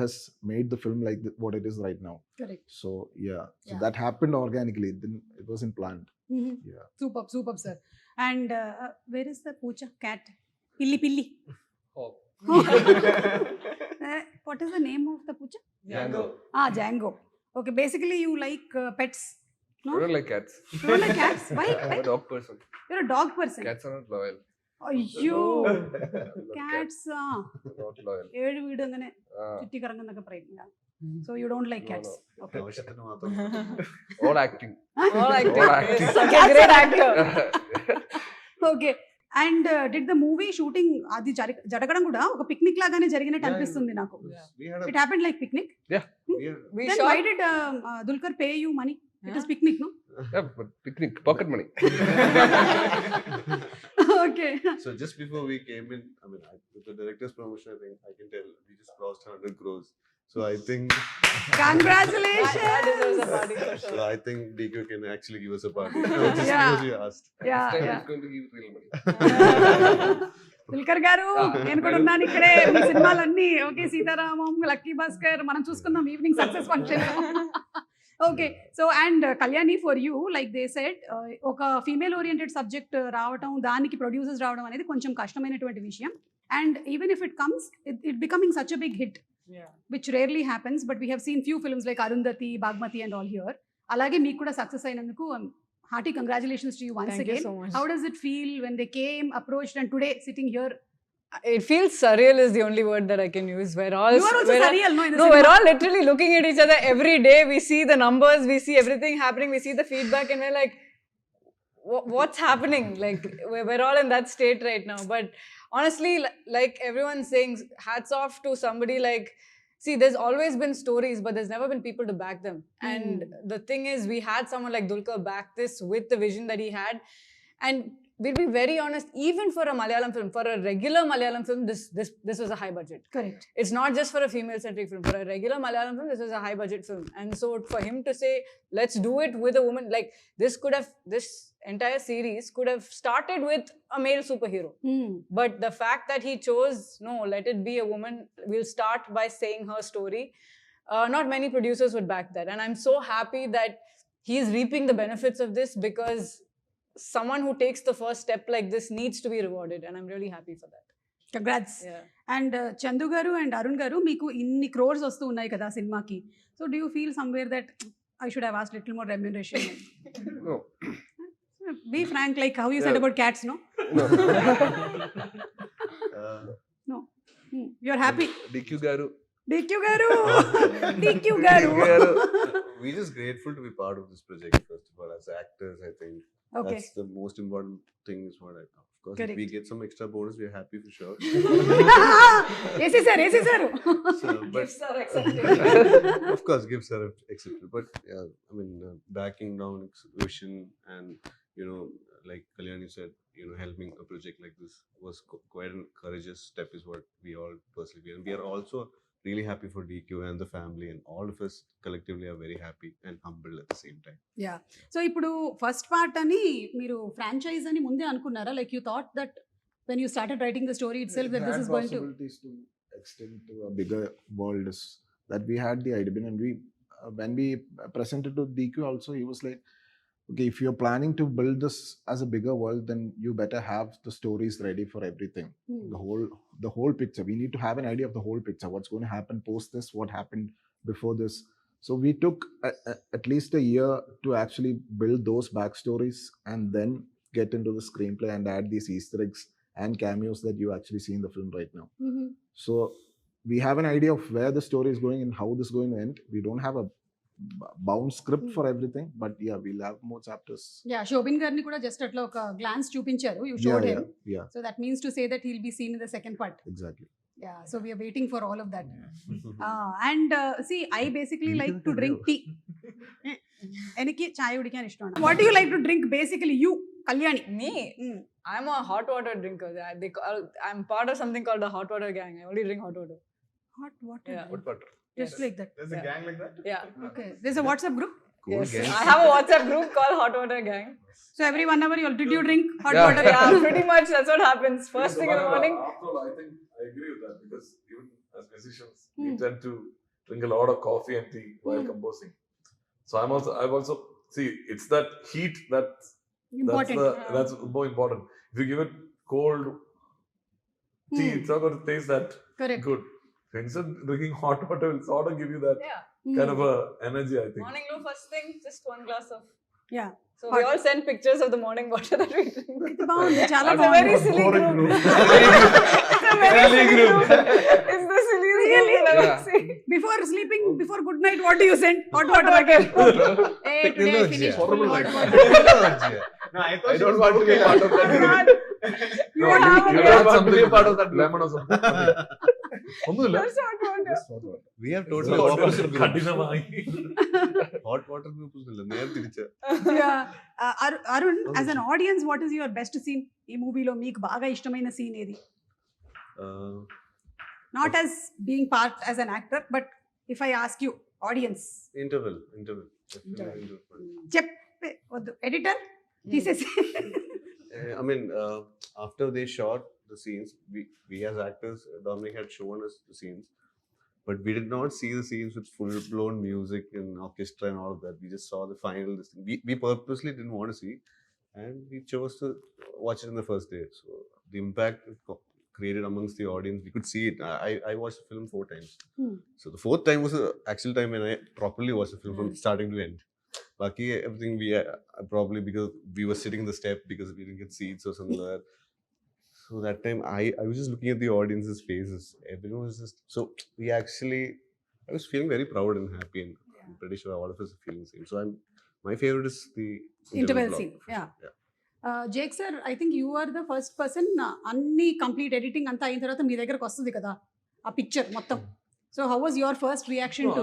has made the film like what it is right now. Correct. So yeah, so Yeah. that happened organically. It wasn't planned. Yeah. Superb, sir. And where is the poocha cat? Pilli. Oh. What is the name of the poocha? Django. Django. Okay, basically you like pets. No? I don't like cats. You don't like cats? Why? I'm a dog person. You're a dog person. Cats are not loyal. Ayyo. Cats. Not loyal. ഏഴ് വീട് അങ്ങനെ Ah, ചുറ്റിക്കറങ്ങുന്നൊക്കെ പറയും. So you don't like No, cats. no. Okay. ആവശ്യത്തിന് മാത്രം. all acting. All acting. All acting. He's such a great actor. Okay. And did the movie shooting అది జరగడం కూడా ఒక పిక్నిక్ లాగానే జరిగినట్టు అనిపిస్తుంది నాకు. We had It happened like picnic. we had- We Then shot. why did Dulquer pay you money? It is picnic, no? Yeah, but picnic, pocket money. Okay. So just before we came in, I mean, with the director's promotion, I think I can tell we just crossed 100 crores. So I think, Congratulations. That deserves a party for so sure. I think DQ can actually give us a party. Just Yeah. because you asked. Yeah, This time yeah. he's going to give real money. Dulquer గారు నేను కూడా ఉన్నాను ఇక్కడే. మీ సినిమాలన్నీ okay, Sitaramam, lucky Bhaskar, మనం చూసుకుందాం evening success function. Okay, so and Kalyani, for you like they said, ఒక female oriented subject రావడం, దానికి ప్రొడ్యూసర్స్ రావడం అనేది కొంచెం కష్టమైనటువంటి విషయం. And even if it comes, it becoming such a big hit, Yeah. which rarely happens, but we have seen few films like Arundhati, Bagmati and all here. Alage meeku kuda success ayinanduku hearty congratulations to you once Thank you again. so much. How does it feel when they came, approached, and today sitting here? It feels surreal is the only word that I can use. You are also surreal, no? In the No, cinema. we're all literally looking at each other every day. We see the numbers, we see everything happening, we see the feedback, and we're like, what's happening? Like, we're all in that state right now. But honestly, like everyone's saying, hats off to somebody like, see, there's always been stories, but there's never been people to back them. And the thing is, we had someone like Dulquer back this with the vision that he had. And we'll be very honest, even for a Malayalam film, for a regular Malayalam film, this was a high budget. Correct. It's not just for a female-centric film. For a regular Malayalam film, this was a high-budget film. And so for him to say, let's do it with a woman, like this entire series could have started with a male superhero. But the fact that he chose, no, let it be a woman, we'll start by saying her story. Not many producers would back that. And I'm so happy that he's reaping the benefits of this, because someone who takes the first step like this needs to be rewarded. And I'm really happy for that. Congrats. Yeah. And Chandu garu and Arun garu, meeku inni crores vastu unnai kada సినిమాకి. So do you feel somewhere that I should have asked little more remuneration? No. Be frank, like how you said about cats, no? No. No. You're happy. DQ garu. DQ garu. DQ garu. We're just grateful to be part of this project, first of all. As actors, I think Okay. that's the most important thing is what I know. Of course, Correct. if we get some extra bonus, we're happy for sure. వేసేసారు. So, but Gifts are accepted. of course, gifts are accepted. But yeah, I mean, backing down vision and, you know, like Kalyani said, you know, helping a project like this was quite a courageous step, is what we all personally feel. And we are also really happy for DQ and the family, and all of us collectively are very happy and humbled at the same time. Yeah, so ఇప్పుడు first part అని మీరు franchise అని ముందే అనుకున్నారా? Like you thought that when you started writing the story it self that this is going to Possibilities to extend to a bigger world is that we had the idea, and we when we presented to DQ also, he was like, okay, if you're planning to build this as a bigger world, then you better have the stories ready for everything. The whole picture. We need to have an idea of the whole picture. What's going to happen post this? What happened before this? So we took at least a year to actually build those backstories, and then get into the screenplay and add these Easter eggs and cameos that you actually see in the film right now. So we have an idea of where the story is going and how this is going to end. We don't have a bound script for everything, but yeah, we'll have more chapters. Yeah, Shobhin గారిని కూడా just అట్లా ఒక glance చూపించారు. You showed him. Yeah, so that means to say that he'll be seen in the second part. exactly. Yeah, so we're waiting for all of that. And see I basically like to drink tea. എനിക്ക് ചായ കുടിക്കാൻ ഇഷ്ടമാണ്. What do you like to drink basically you, Kalyani? Me? I'm a hot water drinker. I'm part of something called the hot water gang. I only drink hot water. Hot water. Yeah. What butter? Just like that. There's a gang like that? Yeah. Okay. There's a WhatsApp group. Cool Yes. gang. I have a WhatsApp group called Hot Water Gang. So every 1 hour did you drink hot Yeah. water? Yeah, pretty much that's what happens. First thing in the morning. After all, I think I agree with that, because even as musicians, we tend to drink a lot of coffee and tea while composing. So I've also see it's that heat Important. that's more important. If you give it cold tea, it's not going to taste that Correct. good. Instead, drinking hot water will sort of give you that Yeah. kind of a energy, I think. Morning low first thing, just one glass of. Yeah. So we all send pictures of the morning water that we drink. ఇది బాగుంది, చాలా It's a very బాగుంది. silly Boring group. group. It's a very Silly silly group. group. It's the silliest group Really? you'll ever Yeah. see. Before sleeping, before good night, what do you send? Hot water again. Hey, today I Technology. finished Horrible full hot life. water. No, I thought I she don't was want to be okay. part of that group. You No, don't have you a don't glass. want to be a part of that group. lemon or something. ഒന്നുമില്ല. Just hot water. Just hot water. We have totally opposite group. കഠിനമായി. Hot water group ഒന്നുമില്ല, നേരെ തിരിച്ചാ. Yeah. Arun, as an audience, what is your best scene? ఈ మూవీలో మీకు బాగా ఇష్టమైన సీన్ ఏది? Uh, Not as being part as an actor, but if I ask you, audience, interval. Definitely interval. చెప్పే వద్దు, ఎడిటర్ తీసేసి. I mean, after they shot the scenes, we as actors, Dominic had shown us the scenes, but we did not see the scenes with full-blown music and orchestra and all of that. We just saw the final. We purposely didn't want to see, and we chose to watch it in the first day. So the impact it created amongst the audience, we could see it. I watched the film 4 times. So the 4th time was the actual time when I properly watched the film from starting to end. Lucky everything we probably because we were sitting in the step because we didn't get seats or something like that. So that time I was just looking at the audience's faces. Everyone was just so I was feeling very proud and happy, and I'm pretty sure all of us are feeling the same. So my favorite is the Interval block. scene. Yeah. Jake sir, I think you are the first person అన్ని complete editing అంతా అయిన తర్వాత మీ దగ్గరకు వస్తుంది కదా ఆ picture మొత్తం. So how was your first reaction to?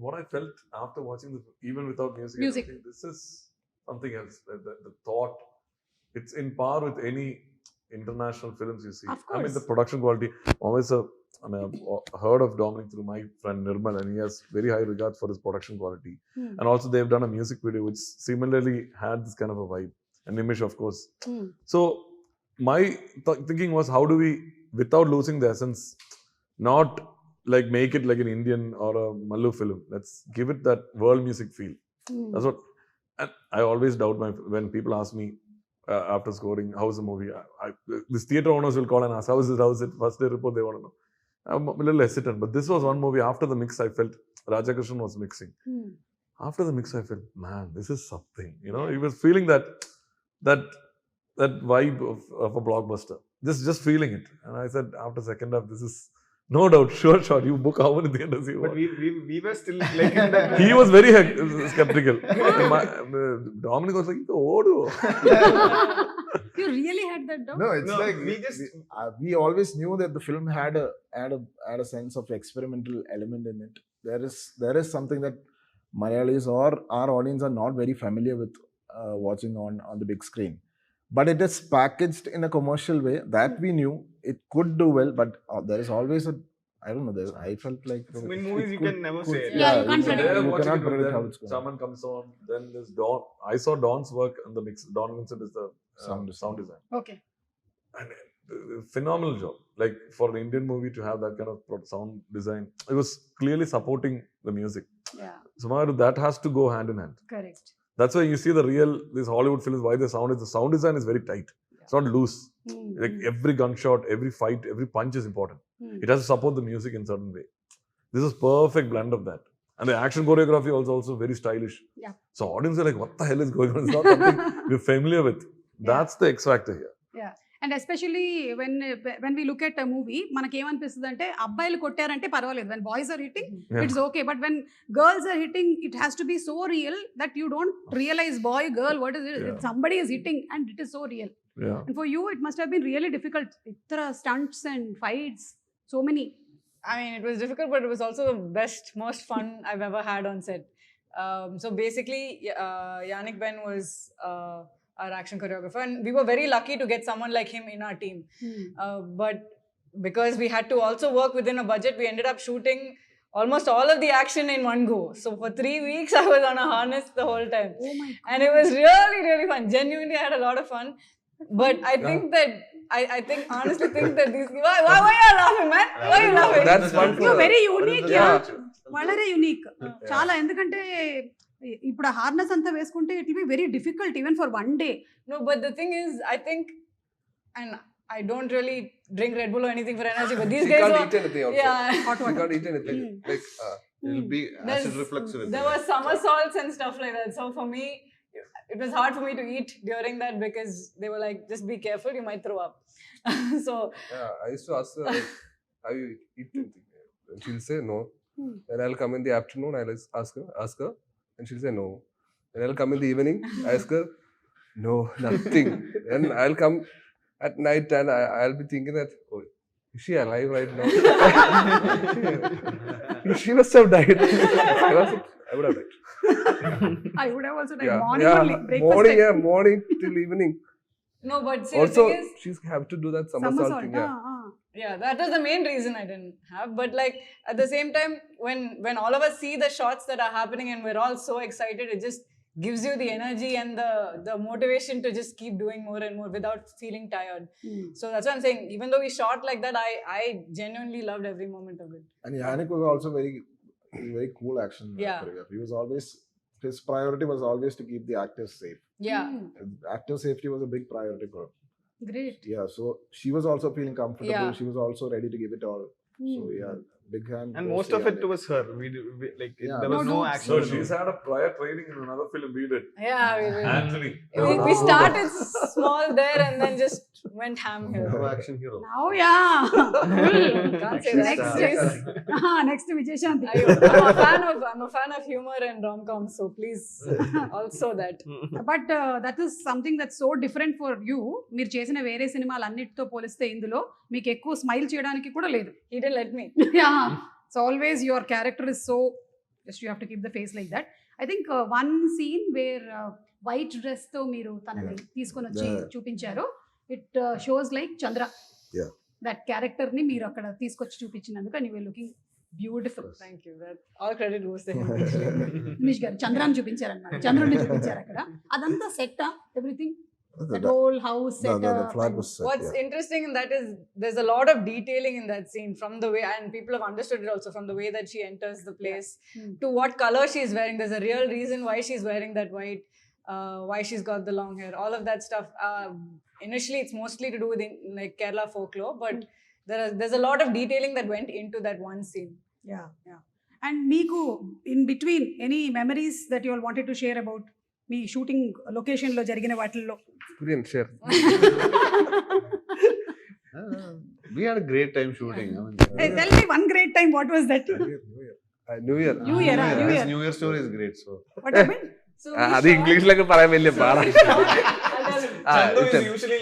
What I felt after watching the even without music. Music. I think this is something else. The thought, it's in par with any international films you see. Of I mean, course. the production quality. Always I've heard of Dominic through my friend Nirmal, and he has very high regard for his production quality. And also they've done a music video which similarly had this kind of a vibe. And Nimish, of course. So my thinking was, how do we, without losing the essence, not like make it like an Indian or a Mallu film? Let's give it that world music feel. That's what. And I always doubt when people ask me after scoring, how's the movie? This theatre owners will call and ask, how's it? First day report, they want to know. I'm a little hesitant, but this was one movie. After the mix, I felt Rajakrishnan was mixing. After the mix, I felt, man, this is something. You know, he was feeling that vibe of a blockbuster. Just feeling it. And I said, after second half, this is no doubt, sure shot. You book how many theaters you But want. we were still like in that. He was very skeptical. Dominic was like, oh. You really had that doubt? No, it's No, like we always knew that the film had a sense of experimental element in it. There is something that Malayalis or our audience are not very familiar with watching on the big screen. But it is packaged in a commercial way that we knew it could do well. But there is always I don't know. I felt like In movies, you can never say it. Yeah, you can't So predict. they're You watching cannot it, predict then how it's going. Chaman comes on, then there's Don. I saw Don's work on the mix. Don Vincent is the sound design. Okay. And phenomenal job. Like for an Indian movie to have that kind of sound design, it was clearly supporting the music. Yeah. So that has to go hand in hand. Correct. That's why you see these Hollywood films, why the sound design is very tight. It's not loose. Like every gunshot, every fight, every punch is important. It has to support the music in a certain way. This is perfect blend of that. And the action choreography also very stylish. Yeah. So audience are like, what the hell is going on? It's not something we're familiar with. That's the X factor here. Yeah. And especially when we look at a movie, మనకి ఏమనిపిస్తుంది అంటే అబ్బాయిలు కొట్టారంటే పర్వాలేదు. When boys are hitting, it's okay. But when girls are hitting, it has to be so real that you don't realize boy, girl, what is it? Somebody is hitting and it is so real. Yeah. And for you, it must have been really difficult. Itra stunts and fights, so many. I mean, it was difficult, but it was also the best, most fun I've ever had on set. So basically, Yannick Ben was our action choreographer, and we were very lucky to get someone like him in our team. But because we had to also work within a budget, we ended up shooting almost all of the action in one go. So for 3 weeks, I was on a harness the whole time. Oh my God. And it was really, really fun. Genuinely, I had a lot of fun. But I think that I think honestly think that these why are you laughing, man? Why are you laughing? That's one for very unique yeah yeah. വളരെ unique చాలా ఎందుకంటే ఇప్పుడు ఆ harness అంతా వేసుకుంటే it will be very difficult even for one day. No, but the thing is, I think, and I don't really drink Red Bull or anything for energy, but these She guys can't were, eat anything also. yeah. She can't eat anything. Like, It'll be There's- acid reflux with There were somersaults and stuff like that. So for me, it was hard for me to eat during that because they were like, just be careful, you might throw up. So yeah, I used to ask her, like, have you eaten anything? And she'll say no. Then I'll come in the afternoon, I'll ask her, and she'll say no. Then I'll come in the evening, ask her, no, nothing. Then I'll come at night and I'll be thinking that, oh, is she alive right now? She must have died. I would have died. I would have also done Yeah, morning yeah, only breakfast morning, time. yeah, morning till evening. no, but see, Also, the thing is, she's have to do that somersault Somersault, thing. Yeah. yeah, that was the main reason I didn't have. But like at the same time, when all of us see the shots that are happening and we're all so excited, it just gives you the energy and the motivation to just keep doing more and more without feeling tired. So that's what I'm saying. Even though we shot like that, I genuinely loved every moment of it. And Yannick was also very cool action Yeah. choreographer. He was always, his priority was always to keep the actors safe. Yeah. Actor safety was a big priority for her. Great. Yeah, so she was also feeling comfortable. Yeah. She was also ready to give it all. So yeah, big hand. And goes most to of it Yannick. was her. Like Yeah. there was No no dudes. action. So she's had a prior training in another film we did. Yeah, Anthony. we started small there and then just went ham here. No action hero. Now yeah. Can't say Next that. is next Vijayashanti. I'm a fan of humor and rom-coms, so please also that. But that is something that so different for you. మీరు చేసిన వేరే సినిమాలు అన్నిటితో పోలిస్తే ఇందులో మీకు ఎక్కువ smile చేయడానికి కూడా లేదు. He didn't let me. So always your character is so just you have to keep the face like that. I think one scene where white dress తో మీరు తనని తీసుకొని వచ్చి చూపించారు. It shows like Chandra. Yeah. That character ని మీరు అక్కడ తీసుకొచ్చి చూపించినందుకు and you were looking beautiful. Thank you. That all credit goes to him. Umesh garu చంద్రాన్ని చూపించారన్నమాట. చంద్రుడిని చూపించారు అక్కడ. అదంతా set everything that whole house set the up flag and was set. What's yeah. interesting in that is there's a lot of detailing in that scene, from the way, and people have understood it also, from the way that she enters the place to what color she's wearing. There's a real reason why she's wearing that white, why she's got the long hair, all of that stuff. Initially it's mostly to do with like Kerala folklore, but there's a lot of detailing that went into that one scene. yeah. And మీకు in between any memories that you all wanted to share about me shooting location లో జరిగిన వాటిల్లో? Korean, share. We had a great time shooting. I mean, Tell me one great time. What was that? New Year. New Year. his New Year story is great. So What happened? So we അത് shot- ഇംഗ്ലീഷിലൊക്കെ പറയാൻ വലിയ പാടാ. I'll tell you. Chandu is usually